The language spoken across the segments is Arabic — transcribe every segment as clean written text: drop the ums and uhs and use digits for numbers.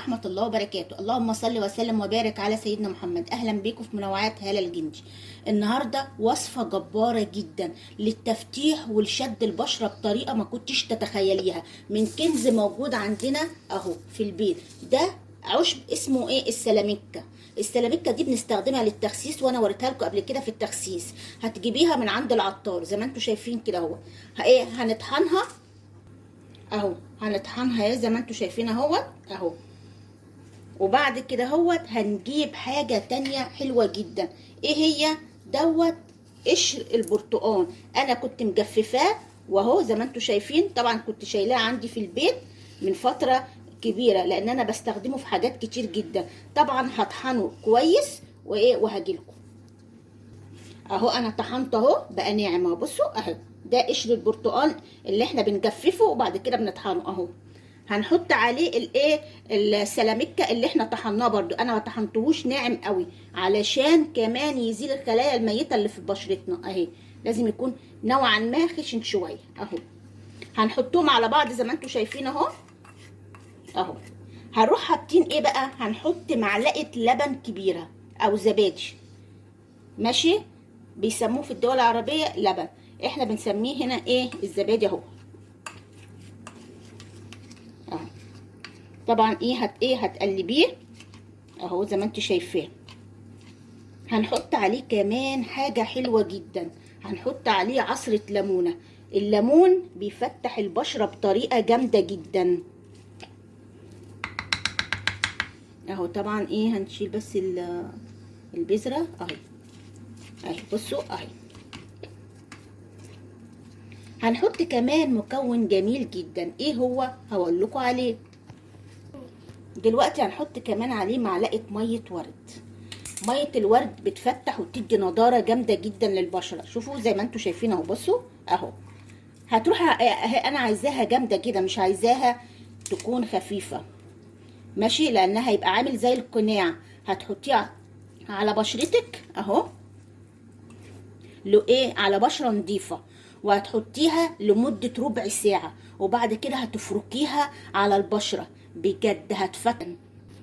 ورحمة الله وبركاته. اللهم صل وسلم وبارك على سيدنا محمد. أهلا بيكم في منوعات هالة الجندي. النهاردة وصفة جبارة جدا للتفتيح ولشد البشرة بطريقة ما كنتش تتخيليها، من كنز موجود عندنا اهو في البيت. ده عشب اسمه ايه؟ السلاميكا. السلاميكا دي بنستخدمها للتخسيس، وانا وريتها لكم قبل كده في التخسيس. هتجيبيها من عند العطار زي ما انتم شايفين كده اهو. هنطحنها اهو، هنطحنها زي ما انتم شايفين اهو. وبعد كده هنجيب حاجة تانية حلوة جدا. ايه هي؟ قشر البرتقال. انا كنت مجففاه واهو زي ما انتم شايفين. طبعا كنت شايلاه عندي في البيت من فترة كبيرة لان انا بستخدمه في حاجات كتير جدا. طبعا هطحنه كويس وهجيلكم اهو. انا طحنته اهو بقى ناعم اهو. بصوا اهو، ده قشر البرتقال اللي احنا بنجففه وبعد كده بنطحنه اهو. هنحط عليه السلاميكا اللي احنا طحناه. برضو انا ما طحنتهوش ناعم قوي علشان كمان يزيل الخلايا الميته اللي في بشرتنا اهي. لازم يكون نوعا ما خشن شويه اهو. هنحطهم على بعض زي ما انتم شايفين اهو. هنروح حاطين ايه بقى؟ هنحط معلقه لبن كبيره او زبادي، ماشي؟ بيسموه في الدول العربيه لبن، احنا بنسميه هنا ايه؟ الزبادي اهو. طبعا هتقلبيه اهو زي ما انت شايفاه. هنحط عليه كمان حاجه حلوه جدا، هنحط عليه عصره ليمونه. الليمون بيفتح البشره بطريقه جامده جدا اهو. طبعا هنشيل بس البذره اهي بصوا اهي. هنحط كمان مكون جميل جدا. ايه هو؟ هقول لكم عليه دلوقتي. هنحط كمان عليه معلقه ميه ورد. ميه الورد بتفتح وتدي نضاره جامده جدا للبشره. شوفوا زي ما انتم شايفين اهو. بصوا اهو. هتروح انا عايزاها جامده كده، مش عايزاها تكون خفيفه، ماشي؟ لانها هيبقى عامل زي القناع. هتحطيها على بشرتك اهو، على بشره نظيفه، وهتحطيها لمده ربع ساعه، وبعد كده هتفركيها على البشره. بجد هتفتن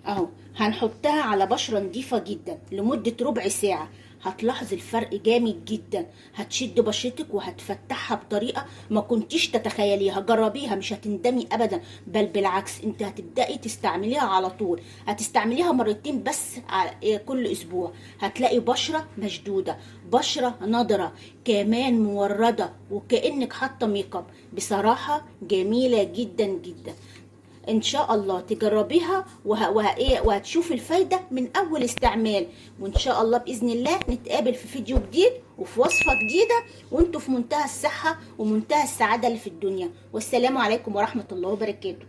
اهو. هنحطها على بشره نظيفه جدا لمده ربع ساعه. هتلاحظ الفرق جامد جدا. هتشد بشرتك وهتفتحها بطريقه ما كنتيش تتخيليها. جربيها مش هتندمي ابدا، بل بالعكس انت هتبداي تستعمليها على طول. هتستعمليها مرتين بس كل اسبوع. هتلاقي بشره مشدوده، بشره نضره، كمان مورده، وكانك حاطه ميك اب. بصراحه جميله جدا جدا. ان شاء الله تجربيها وهتشوفي الفايده من اول استعمال. وان شاء الله باذن الله نتقابل في فيديو جديد وفي وصفه جديده، وانتوا في منتهى الصحه ومنتهى السعاده اللي في الدنيا. والسلام عليكم ورحمه الله وبركاته.